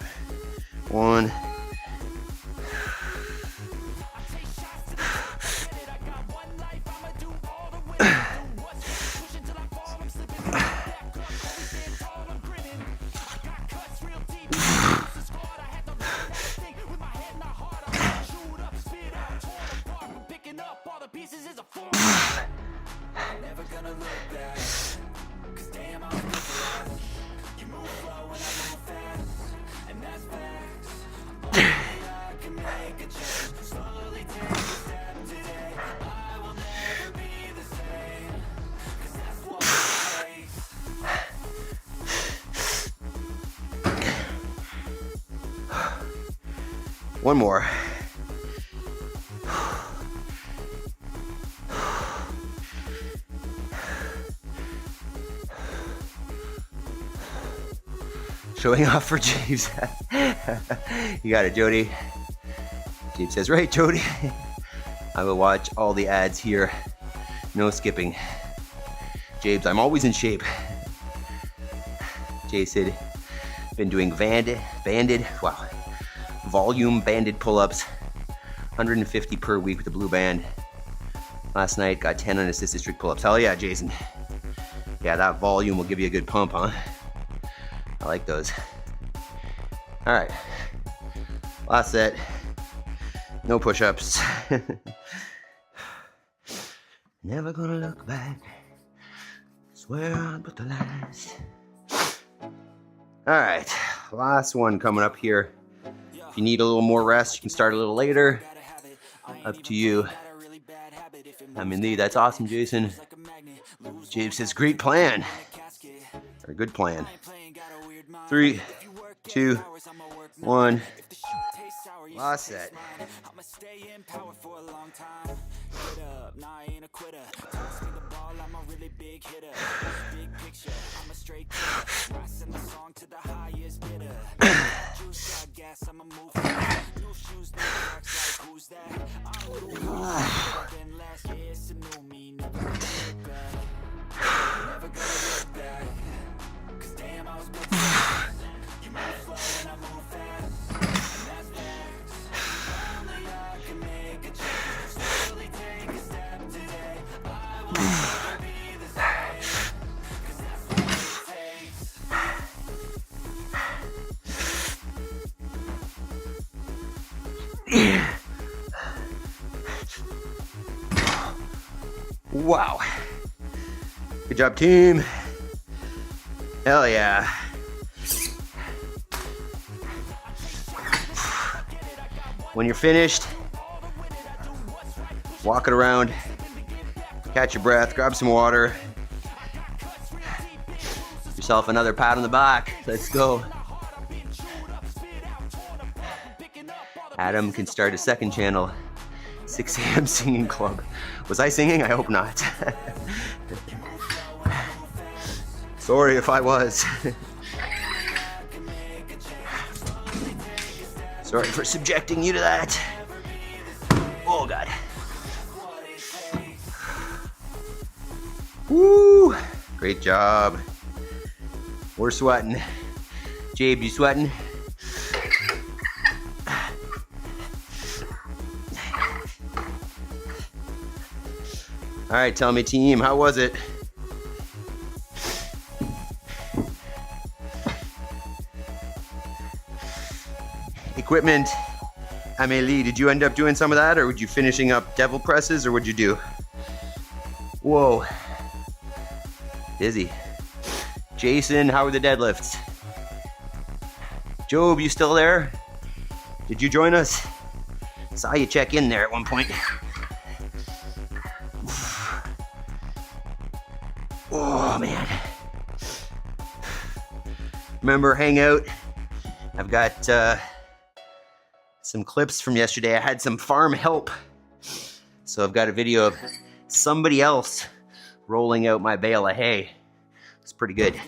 1. One more. Showing off for James. You got it, Jody. James says, right, Jody. I will watch all the ads here. No skipping. James, I'm always in shape. Jay said, been doing volume banded pull-ups, 150 per week with the blue band. Last night, got 10 unassisted strict pull-ups. Hell yeah, Jason. Yeah, that volume will give you a good pump, huh? I like those. All right, last set. No push-ups. Never gonna look back. Swear I'll put the last. All right, last one coming up here. If you need a little more rest, you can start a little later. Up to you. I'm in lead. That's awesome, Jason. James says, great plan. Or good plan. 3, 2, 1. Last set. I'ma stay in power for a long time. Get up, nah, I ain't a quitter. Swing the ball, I'm a really big hitter. Big picture, I'm a straight killer. Rising the song to the highest bidder. Juice got gas, I'ma move fast. New shoes, new tracks, like who's that? I'm new, better than last year. It's a new me, never gonna look back. Never gonna look back. 'Cause damn, I was built for that. You move slow and I move fast. Wow. Good job, team. Hell yeah. When you're finished, walk it around, catch your breath, grab some water. Give yourself another pat on the back. Let's go. Adam can start a second channel, 6 a.m. singing club. Was I singing? I hope not. Sorry if I was. Sorry for subjecting you to that. Oh God. Woo! Great job. We're sweating. Jabe, you sweating? All right, tell me, team, how was it? Equipment. Amélie, did you end up doing some of that, or would you finishing up devil presses, or what'd you do? Whoa. Busy. Jason, how are the deadlifts? Job, you still there? Did you join us? Saw you check in there at one point. Oh man. Remember Hangout? I've got some clips from yesterday. I had some farm help. So I've got a video of somebody else rolling out my bale of hay. It's pretty good.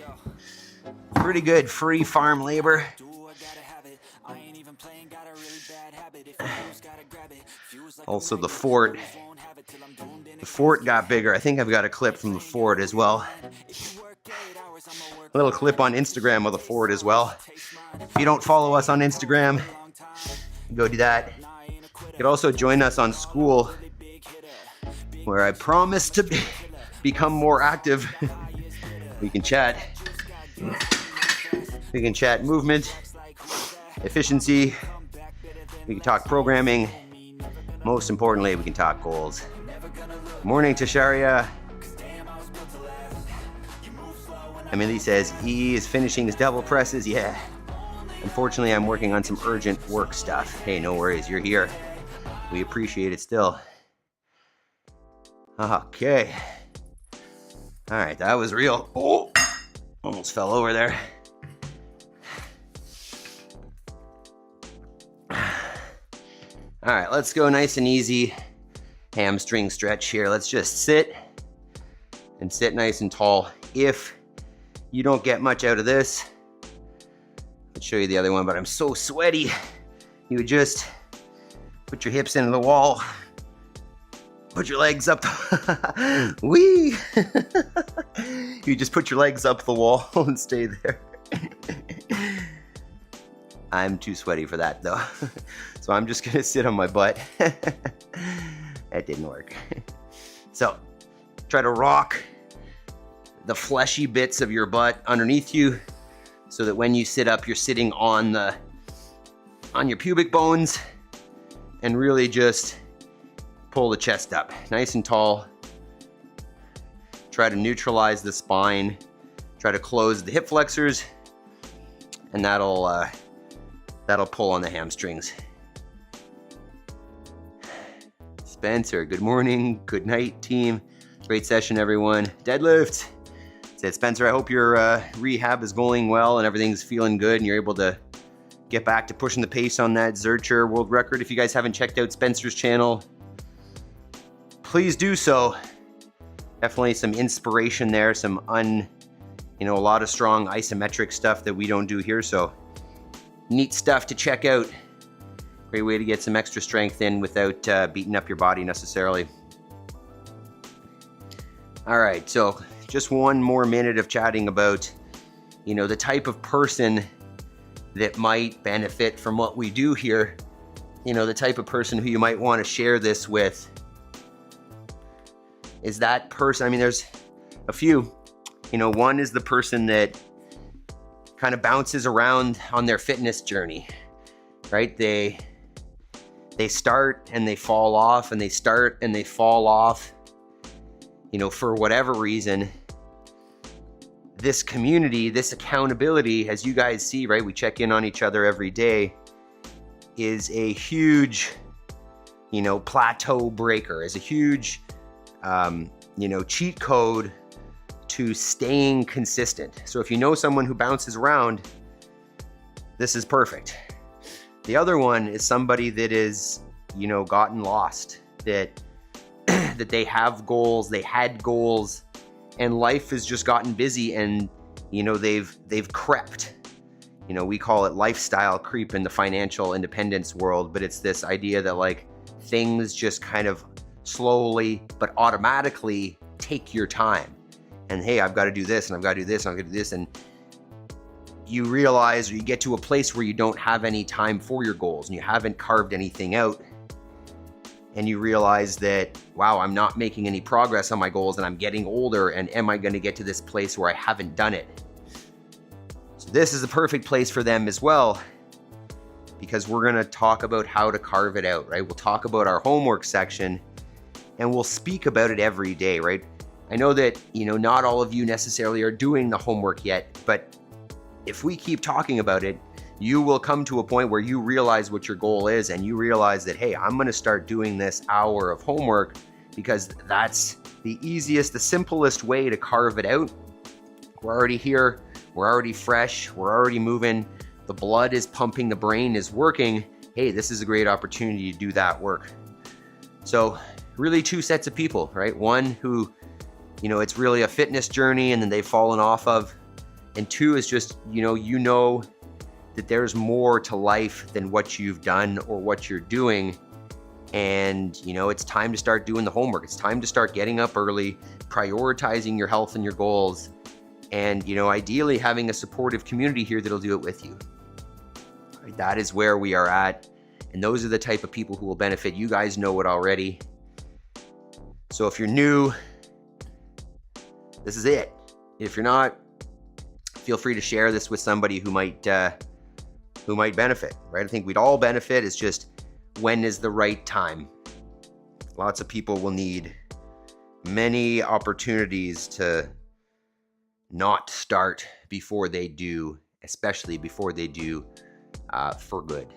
Pretty good free farm labor. Also the fort. The fort got bigger. I think I've got a clip from the fort as well. A little clip on Instagram of the fort as well. If you don't follow us on Instagram, go do that. You could also join us on School, where I promise to become more active. We can chat. We can chat movement, efficiency. We can talk programming. Most importantly, we can talk goals. Morning, Tasharia. Emily says he is finishing his double presses. Yeah. Unfortunately, I'm working on some urgent work stuff. Hey, no worries. You're here. We appreciate it still. Okay. All right, that was real. Oh, almost fell over there. All right, let's go nice and easy. Hamstring stretch here. Let's just sit and sit nice and tall. If you don't get much out of this, I'll show you the other one, but I'm so sweaty. You would just put your hips into the wall, put your legs up. Wee! You just put your legs up the wall and stay there. I'm too sweaty for that though. So I'm just gonna sit on my butt. That didn't work. So try to rock the fleshy bits of your butt underneath you so that when you sit up, you're sitting on your pubic bones, and really just pull the chest up nice and tall. Try to neutralize the spine. Try to close the hip flexors, and that'll pull on the hamstrings. Spencer, good morning, good night, team. Great session, everyone. Deadlift. Said Spencer, I hope your rehab is going well and everything's feeling good and you're able to get back to pushing the pace on that Zercher world record. If you guys haven't checked out Spencer's channel, please do so. Definitely some inspiration there, a lot of strong isometric stuff that we don't do here. So neat stuff to check out. Great way to get some extra strength in without beating up your body necessarily. All right, so just one more minute of chatting about, the type of person that might benefit from what we do here. The type of person who you might want to share this with is that person. There's a few. One is the person that kind of bounces around on their fitness journey, right? They start and they fall off, and they start and they fall off. for whatever reason, this community, this accountability, as you guys see, right? We check in on each other every day, is a huge, plateau breaker, is a huge, cheat code to staying consistent. So if you know someone who bounces around, this is perfect. The other one is somebody that is, gotten lost, that that they have goals, they had goals, and life has just gotten busy, and they've crept. We call it lifestyle creep in the financial independence world, but it's this idea that like things just kind of slowly but automatically take your time. And hey, I've got to do this, and I've got to do this, and I've got to do this, and you realize, or you get to a place where you don't have any time for your goals, and you haven't carved anything out, and you realize that, wow, I'm not making any progress on my goals, and I'm getting older, and am I going to get to this place where I haven't done it? So this is the perfect place for them as well, because we're going to talk about how to carve it out, right? We'll talk about our homework section, and we'll speak about it every day, right? I know that, not all of you necessarily are doing the homework yet, but if we keep talking about it, you will come to a point where you realize what your goal is, and you realize that, hey, I'm going to start doing this hour of homework because that's the easiest, the simplest way to carve it out. We're already here. We're already fresh. We're already moving. The blood is pumping. The brain is working. Hey, this is a great opportunity to do that work. So really two sets of people, right? One who, it's really a fitness journey and then they've fallen off of. And two is just, that there's more to life than what you've done or what you're doing. And, it's time to start doing the homework. It's time to start getting up early, prioritizing your health and your goals, and, ideally having a supportive community here that'll do it with you. Right, that is where we are at. And those are the type of people who will benefit. You guys know it already. So if you're new, this is it. If you're not, feel free to share this with somebody who might benefit, right? I think we'd all benefit. It's just, when is the right time? Lots of people will need many opportunities to not start before they do, especially before they do for good.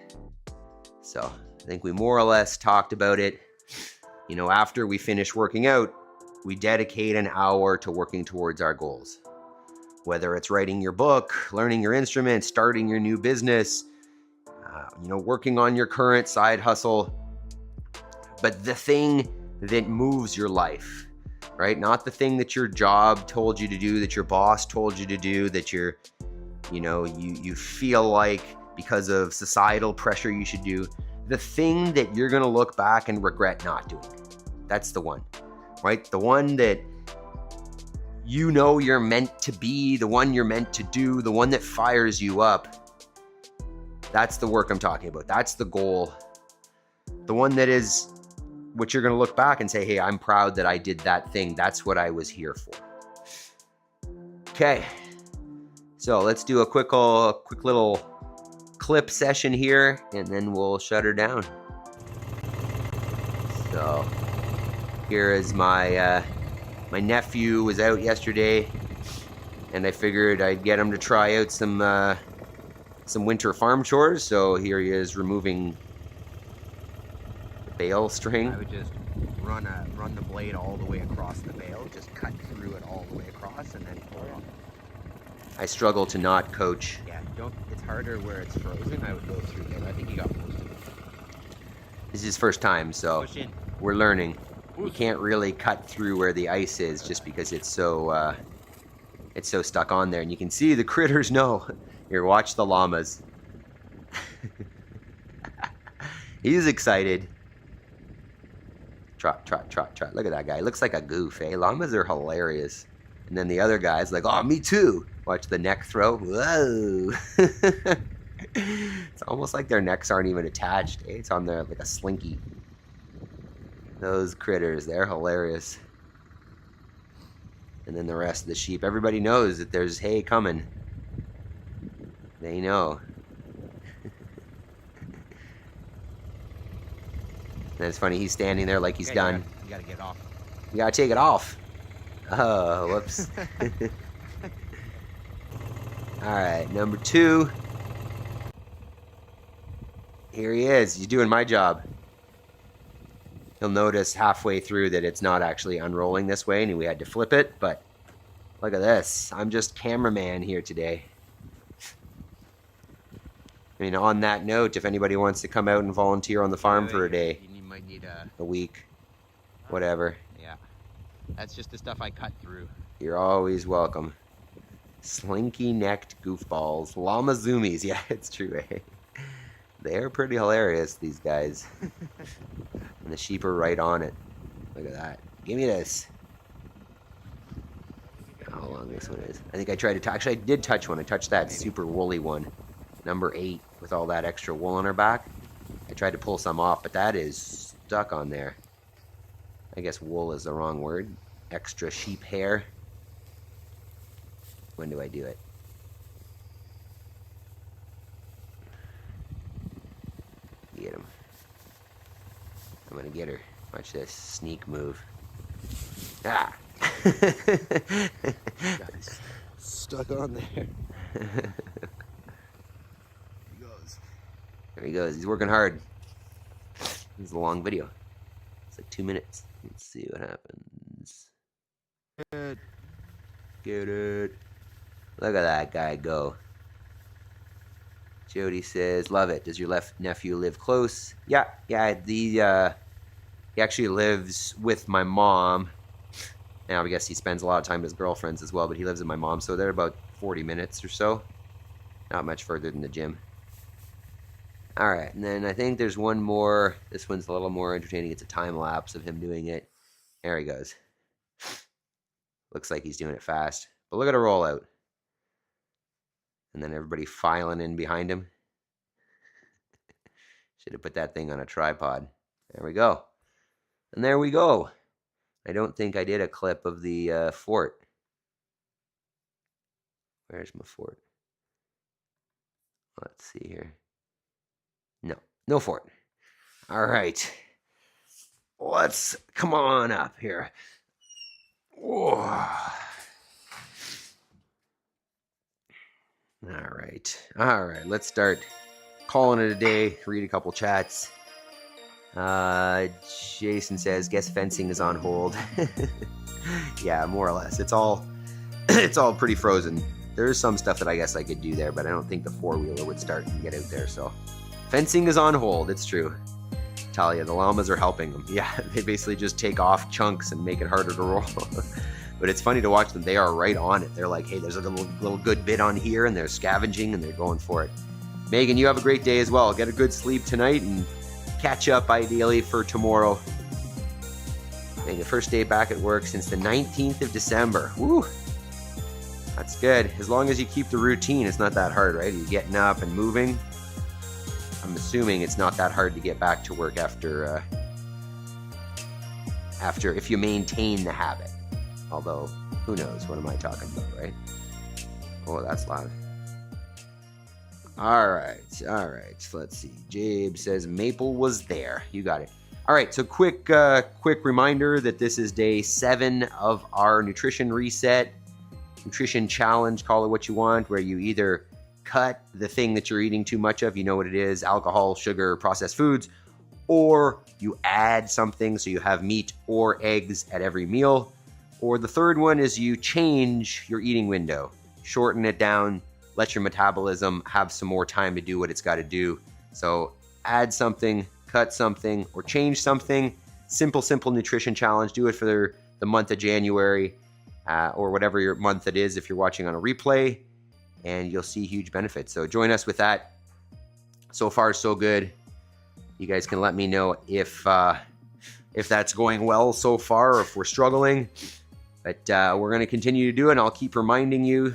So I think we more or less talked about it. After we finish working out, we dedicate an hour to working towards our goals. Whether it's writing your book, learning your instrument, starting your new business, working on your current side hustle. But the thing that moves your life, right? Not the thing that your job told you to do, that your boss told you to do, that you feel like because of societal pressure you should do. The thing that you're going to look back and regret not doing. That's the one, right? The one that you're meant to be, the one you're meant to do, the one that fires you up. That's the work I'm talking about. That's the goal. The one that is what you're going to look back and say, hey, I'm proud that I did that thing. That's what I was here for. Okay. So let's do a quick little clip session here, and then we'll shut her down. So here is my nephew was out yesterday, and I figured I'd get him to try out some winter farm chores. So here he is removing the bale string. I would just run the blade all the way across the bale, just cut through it all the way across, and then pull it. I struggle to not coach. Yeah, it's harder where it's frozen. I would go through there. I think he got most of it. This is his first time, so we're learning. You can't really cut through where the ice is just because it's so stuck on there. And you can see the critters know. Here, watch the llamas. He's excited. Trot, trot, trot, trot. Look at that guy. He looks like a goof, eh? Llamas are hilarious. And then the other guy's like, oh, me too. Watch the neck throw. Whoa. It's almost like their necks aren't even attached, eh? It's on there like a slinky. Those critters, they're hilarious. And then the rest of the sheep. Everybody knows that there's hay coming. They know. And it's funny, he's standing there like he's done. You gotta get off. You gotta take it off. Oh, whoops. All right, number 2. Here he is. He's doing my job. He'll notice halfway through that it's not actually unrolling this way, and we had to flip it, but look at this. I'm just cameraman here today. I mean, on that note, if anybody wants to come out and volunteer on the farm for a day, you might need a week, whatever, yeah. That's just the stuff I cut through. you're always welcome. Slinky-necked goofballs. Llama zoomies. Yeah, it's true, eh? They're pretty hilarious, these guys. And the sheep are right on it. Look at that. Give me this. How long this one is. I think I tried to touch. Actually, I did touch one. I touched that super woolly one. Number 8 with all that extra wool on her back. I tried to pull some off, but that is stuck on there. I guess wool is the wrong word. Extra sheep hair. When do I do it? Get him. I'm gonna get her. Watch this sneak move. Ah! Stuck on there. There he goes. He's working hard. This is a long video. It's like 2 minutes. Let's see what happens. Get it. Look at that guy go. Jody says, love it. Does your nephew live close? Yeah. He actually lives with my mom. Now, I guess he spends a lot of time with his girlfriends as well, but he lives with my mom, so they're about 40 minutes or so. Not much further than the gym. All right, and then I think there's one more. This one's a little more entertaining. It's a time lapse of him doing it. There he goes. Looks like he's doing it fast. But look at a rollout. And then everybody filing in behind him. Should have put that thing on a tripod. There we go. And there we go. I don't think I did a clip of the fort. Where's my fort? Let's see here. No fort. All right. Let's come on up here. Whoa. All right. Let's start calling it a day. Read a couple chats. Jason says, guess fencing is on hold. Yeah, more or less. It's all pretty frozen. There's some stuff that I guess I could do there, but I don't think the 4-wheeler would start and get out there, so fencing is on hold. It's true. Talia, the llamas are helping them. Yeah, they basically just take off chunks and make it harder to roll. But it's funny to watch them. They are right on it. They're like, hey, there's a little good bit on here, and they're scavenging, and they're going for it. Megan, you have a great day as well. Get a good sleep tonight and catch up ideally for tomorrow. Being the first day back at work since the 19th of December. Woo! That's good. As long as you keep the routine, it's not that hard, right? You're getting up and moving. I'm assuming it's not that hard to get back to work after if you maintain the habit. Although, who knows? What am I talking about, right? Oh, that's loud. All right. Let's see. Jabe says Maple was there. You got it. All right. So quick reminder that this is day 7 of our nutrition reset, nutrition challenge. Call it what you want, where you either cut the thing that you're eating too much of, you know what it is, alcohol, sugar, processed foods, or you add something so you have meat or eggs at every meal. Or the third one is you change your eating window, shorten it down, let your metabolism have some more time to do what it's got to do. So add something, cut something, or change something. Simple nutrition challenge. Do it for the month of January or whatever your month it is if you're watching on a replay, and you'll see huge benefits. So join us with that. So far, so good. You guys can let me know if that's going well so far or if we're struggling. But we're going to continue to do it, and I'll keep reminding you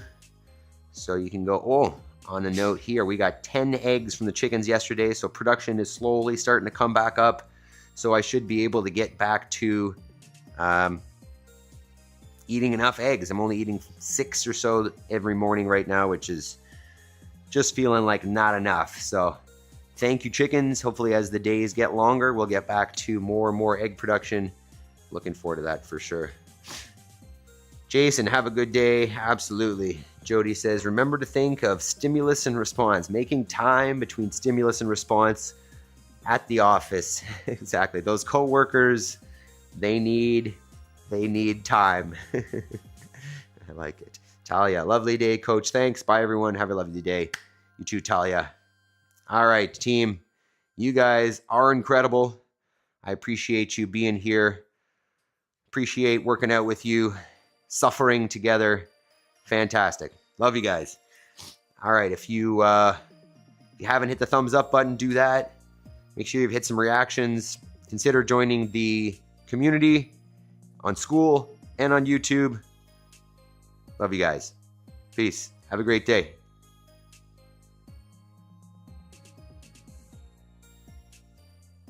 so you can go, oh, on a note here, we got 10 eggs from the chickens yesterday, so production is slowly starting to come back up. So I should be able to get back to eating enough eggs. I'm only eating 6 or so every morning right now, which is just feeling like not enough. So thank you, chickens. Hopefully as the days get longer, we'll get back to more and more egg production. Looking forward to that for sure. Jason, have a good day. Absolutely. Jody says, remember to think of stimulus and response, making time between stimulus and response at the office. Exactly. Those coworkers, they need time. I like it. Talia, lovely day, coach. Thanks. Bye, everyone. Have a lovely day. You too, Talia. All right, team. You guys are incredible. I appreciate you being here. Appreciate working out with you, suffering together. Fantastic. Love you guys. All right, if you haven't hit the thumbs up button, do that. Make sure you've hit some reactions. Consider joining the community on School and on YouTube. Love you guys. Peace. Have a great day.